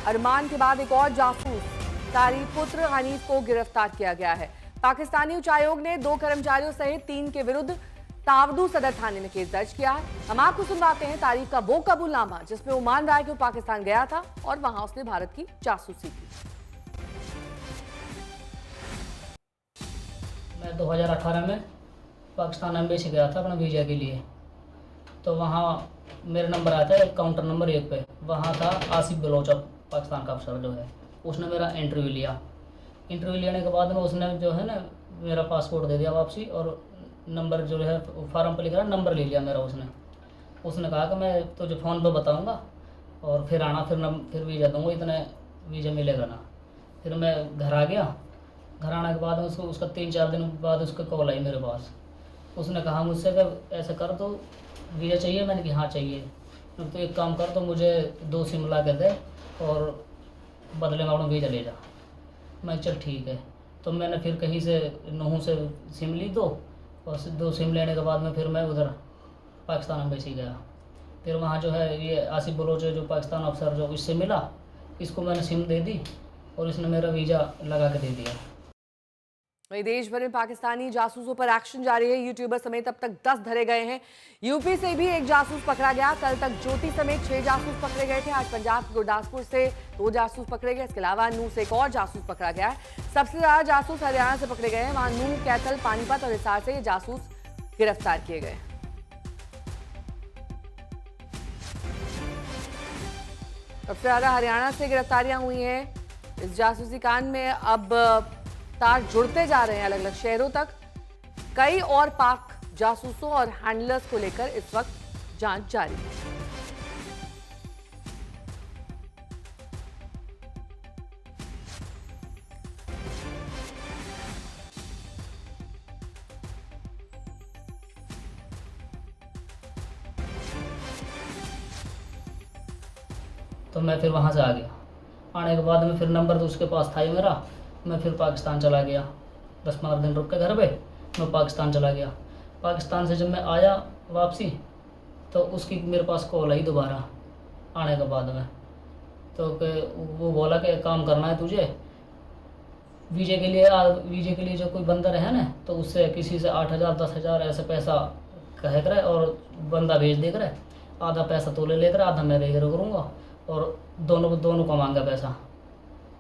अरमान के बाद एक और जासूस तारी पुत्र हनीफ को गिरफ्तार किया गया है। पाकिस्तानी उच्चायोग ने 2 कर्मचारियों सहित 3 के विरुद्ध तावदू सदर थाने में केस दर्ज किया है। हम आपको सुनवाते हैं तारीफ का वो कबूलनामा जिसमें वो मान रहा है कि वो पाकिस्तान गया था और वहां उसने भारत की जासूसी की। मैं 2018 में पाकिस्तान एम्बेसी गया था अपना वीज़ा के लिए, तो वहाँ मेरा नंबर आया था काउंटर नंबर 1 पे। वहाँ था आसिफ बलोच, पाकिस्तान का अफसर जो है, उसने मेरा इंटरव्यू लिया। इंटरव्यू लेने के बाद में उसने जो है ना मेरा पासपोर्ट दे दिया वापसी, और नंबर जो है फार्म पर लिखा नंबर ले लिया मेरा उसने कहा कि मैं तुझे फ़ोन पे बताऊंगा और फिर आना, फिर वीज़ा दूंगा, इतने वीज़ा मिलेगा ना। फिर मैं घर आ गया। घर आने के बाद उसका 3-4 दिन बाद उसका कॉल आई मेरे पास। उसने कहा मुझसे कि ऐसा कर तो वीज़ा चाहिए। मैंने कहा हाँ चाहिए। तो एक काम कर, तो मुझे 2 सिम ला के दे और बदले में अपना वीज़ा ले जा। मैं चल ठीक है। तो मैंने फिर कहीं से नूह से सिम ली 2, और 2 सिम लेने के बाद में फिर मैं उधर पाकिस्तान एम्बेसी गया। फिर वहाँ जो है ये आसिफ बलोच जो पाकिस्तान अफसर जो इससे मिला, इसको मैंने सिम दे दी और इसने मेरा वीज़ा लगा के दे दिया। वहीं देश भर में पाकिस्तानी जासूसों पर एक्शन जारी है। यूट्यूबर समेत अब तक 10 धरे गए हैं। यूपी से भी एक जासूस पकड़ा गया। कल तक ज्योति समेत 6 जासूस पकड़े गए थे। आज पंजाब के गुरदासपुर से 2 जासूस पकड़े गए। इसके अलावा नूह से एक और जासूस पकड़ा गया है। सबसे ज्यादा जासूस हरियाणा से पकड़े गए हैं। वहां नूह, कैथल, पानीपत और हिसार से ये जासूस गिरफ्तार किए गए। सबसे ज्यादा हरियाणा से गिरफ्तारियां हुई हैं। इस जासूसी कांड में अब तार जुड़ते जा रहे हैं अलग अलग शहरों तक। कई और पाक जासूसों और हैंडलर्स को लेकर इस वक्त जांच जारी है। तो मैं फिर वहाँ से आ गया। आने के बाद में फिर नंबर तो उसके पास था ही मेरा। मैं फिर पाकिस्तान चला गया। 10-15 दिन रुक के घर पे मैं पाकिस्तान चला गया। पाकिस्तान से जब मैं आया वापसी, तो उसकी मेरे पास कॉल आई दोबारा आने के बाद में। तो वो बोला कि काम करना है तुझे, वीज़े के लिए जो कोई बंदा रहे ना, तो उससे किसी से 8,000 10,000 ऐसे पैसा कहे करे और बंदा भेज दे करे। आधा पैसा तो ले कर, आधा मैं रह करूँगा, और दोनों को मांगा पैसा।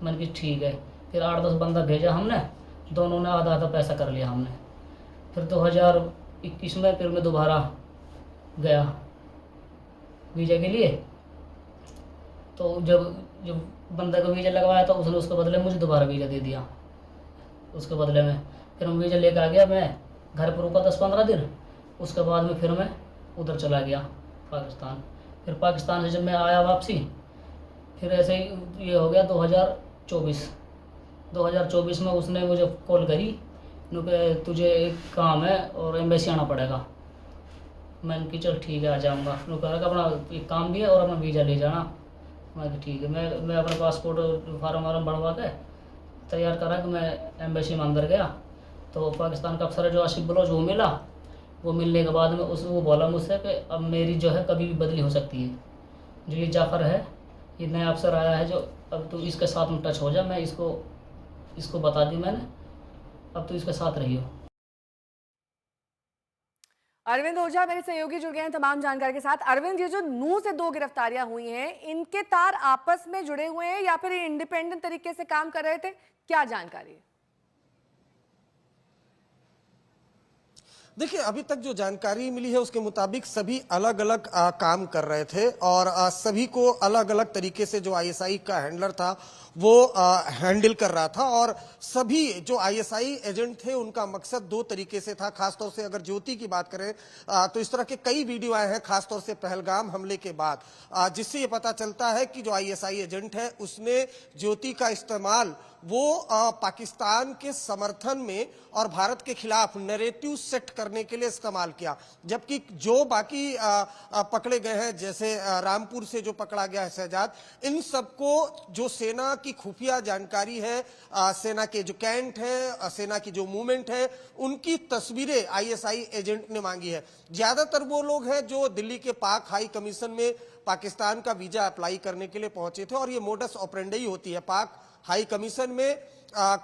मैंने कहा ठीक है। फिर 8-10 बंदा भेजा हमने, दोनों ने आधा पैसा कर लिया हमने। फिर 2021 में फिर मैं दोबारा गया वीज़ा के लिए। तो जब बंदा को वीज़ा लगवाया तो उसने उसके बदले मुझे दोबारा वीज़ा दे दिया। उसके बदले में फिर मैं वीज़ा लेकर आ गया। मैं घर पर रुका 10-15 दिन। उसके बाद में फिर मैं उधर चला गया पाकिस्तान। फिर पाकिस्तान से जब मैं आया वापसी, फिर ऐसे ही ये हो गया 2024 में उसने मुझे कॉल करी कि तुझे एक काम है और एम्बेसी आना पड़ेगा। मैंने कहा चल ठीक है आ जाऊँगा। कहा अपना एक काम भी है और अपना वीज़ा ले जाना। मैं कहा ठीक है। मैं अपना पासपोर्ट फार्म भरवा के तैयार करा कि मैं एम्बेसी में अंदर गया। तो पाकिस्तान का अफसर जो आसिफ बलोच वो मिला। वो मिलने के बाद में वो बोला मुझसे कि अब मेरी जो है कभी भी बदली हो सकती है। जो ये जाफ़र है, ये नया अफसर आया है, जो अब तू इसके साथ में टच हो जा। मैं इसको बता दी मैंने, अब तो इसके साथ रही हो। अरविंद ओझा मेरे सहयोगी जुड़ गए हैं तमाम जानकारी के साथ। अरविंद, ये जो नूह से 2 गिरफ्तारियां हुई हैं, इनके तार आपस में जुड़े हुए हैं या फिर इंडिपेंडेंट तरीके से काम कर रहे थे, क्या जानकारी है? देखिए, अभी तक जो जानकारी मिली है उसके मुताबिक सभी अलग अलग काम कर रहे थे और सभी को अलग अलग तरीके से जो आईएसआई का हैंडलर था वो हैंडल कर रहा था। और सभी जो आईएसआई एजेंट थे उनका मकसद 2 तरीके से था। खासतौर से अगर ज्योति की बात करें तो इस तरह के कई वीडियो आए हैं, खासतौर से पहलगाम हमले के बाद, जिससे ये पता चलता है कि जो आईएसआई एजेंट है उसने ज्योति का इस्तेमाल वो पाकिस्तान के समर्थन में और भारत के खिलाफ नैरेटिव सेट करने के लिए इस्तेमाल किया। जबकि जो बाकी पकड़े गए हैं, जैसे रामपुर से जो पकड़ा गया है शहजाद, इन सबको जो सेना की खुफिया जानकारी है, सेना के जो कैंट है, सेना की जो मूवमेंट है, उनकी तस्वीरें आईएसआई एजेंट ने मांगी है। ज्यादातर वो लोग हैं जो दिल्ली के पाक हाई कमीशन में पाकिस्तान का वीजा अप्लाई करने के लिए पहुंचे थे और ये मोडस ऑपरेंडी होती है। पाक हाई कमीशन में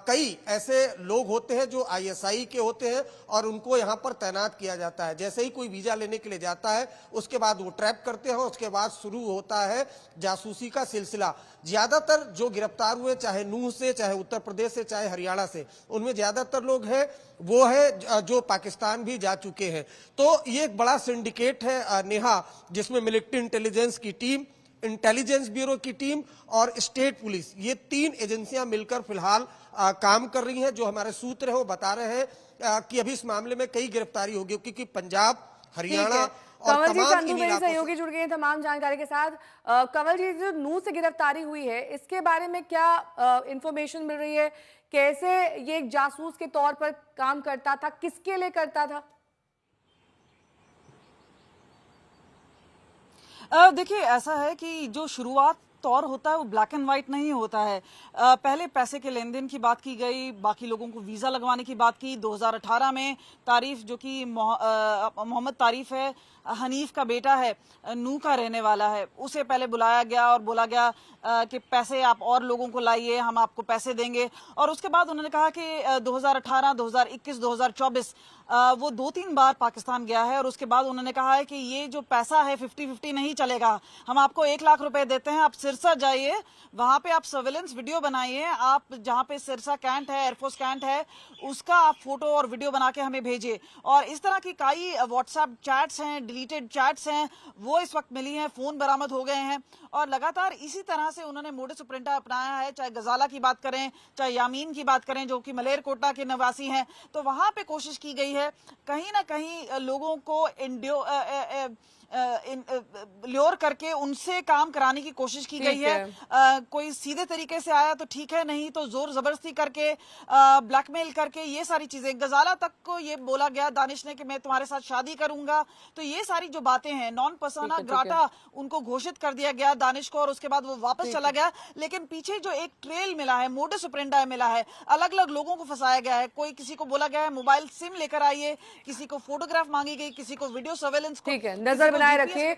कई ऐसे लोग होते हैं जो आईएसआई के होते हैं और उनको यहां पर तैनात किया जाता है। जैसे ही कोई वीजा लेने के लिए जाता है उसके बाद वो ट्रैप करते हैं, उसके बाद शुरू होता है जासूसी का सिलसिला। ज्यादातर जो गिरफ्तार हुए, चाहे नूह से, चाहे उत्तर प्रदेश से, चाहे हरियाणा से, उनमें ज्यादातर लोग हैं वो है जो पाकिस्तान भी जा चुके हैं। तो ये एक बड़ा सिंडिकेट है नेहा, जिसमें मिलिट्री इंटेलिजेंस की टीम, इंटेलिजेंस ब्यूरो की टीम और स्टेट पुलिस, ये 3 एजेंसियां मिलकर फिलहाल काम कर रही हैं। जो हमारे सूत्र है वो बता रहे हैं कि अभी इस मामले में कई गिरफ्तारी होगी, क्योंकि पंजाब, हरियाणा और कंवल जी, तमाम संधू मेरे सहयोगी जुड़ गए हैं तमाम जानकारी के साथ। कंवल जी, जो नूह से गिरफ्तारी हुई है, इसके बारे में क्या इंफॉर्मेशन मिल रही है? कैसे ये एक जासूस के तौर पर काम करता था, किसके लिए करता था? देखिए, ऐसा है कि जो शुरुआत तौर होता है वो ब्लैक एंड व्हाइट नहीं होता है। पहले पैसे के लेन देन की बात की गई, बाकी लोगों को वीज़ा लगवाने की बात की। 2018 में तारीफ, जो कि मोहम्मद तारीफ है, हनीफ का बेटा है, नूह का रहने वाला है, उसे पहले बुलाया गया और बोला गया कि पैसे आप और लोगों को लाइए, हम आपको पैसे देंगे। और उसके बाद उन्होंने कहा कि 2018, 2021, 2024 वो 2-3 बार पाकिस्तान गया है और उसके बाद उन्होंने कहा है कि ये जो पैसा है 50-50 नहीं चलेगा, हम आपको 1 लाख रुपए देते हैं, आप सिरसा जाइए, वहां पे आप सर्वेलेंस वीडियो बनाइए, आप जहां पे सिरसा कैंट है, एयरफोर्स कैंट है, उसका आप फोटो और वीडियो बना के हमें भेजिए। और इस तरह की कई व्हाट्सएप चैट्स हैं, डिलीटेड चैट्स हैं, वो इस वक्त मिली हैं, फोन बरामद हो गए हैं और लगातार इसी तरह से उन्होंने मोडस ऑपरेंडी अपनाया है। चाहे गजाला की बात करें, चाहे यामीन की बात करें, जो कि मलेरकोटला के निवासी हैं, तो वहां पे कोशिश की गई है कहीं ना कहीं लोगों को ल्योर करके उनसे काम कराने की कोशिश की गई है। कोई सीधे तरीके से आया तो ठीक है, नहीं तो जोर जबरदस्ती करके, ब्लैकमेल करके, ये सारी चीजें। गजाला तक को ये बोला गया दानिश ने कि मैं तुम्हारे साथ शादी करूंगा, तो ये सारी जो बातें हैं, नॉन पर्सोना ग्राटा उनको घोषित कर दिया गया दानिश को और उसके बाद वो वापस चला गया। लेकिन पीछे जो एक ट्रेल मिला है, मोडस ऑपरेंडी मिला है, अलग अलग लोगों को फंसाया गया है। कोई, किसी को बोला गया है मोबाइल सिम लेकर आइए, किसी को फोटोग्राफ मांगी गई, किसी को वीडियो सर्वेलेंस, ठीक है, नजर बनाए रखिए।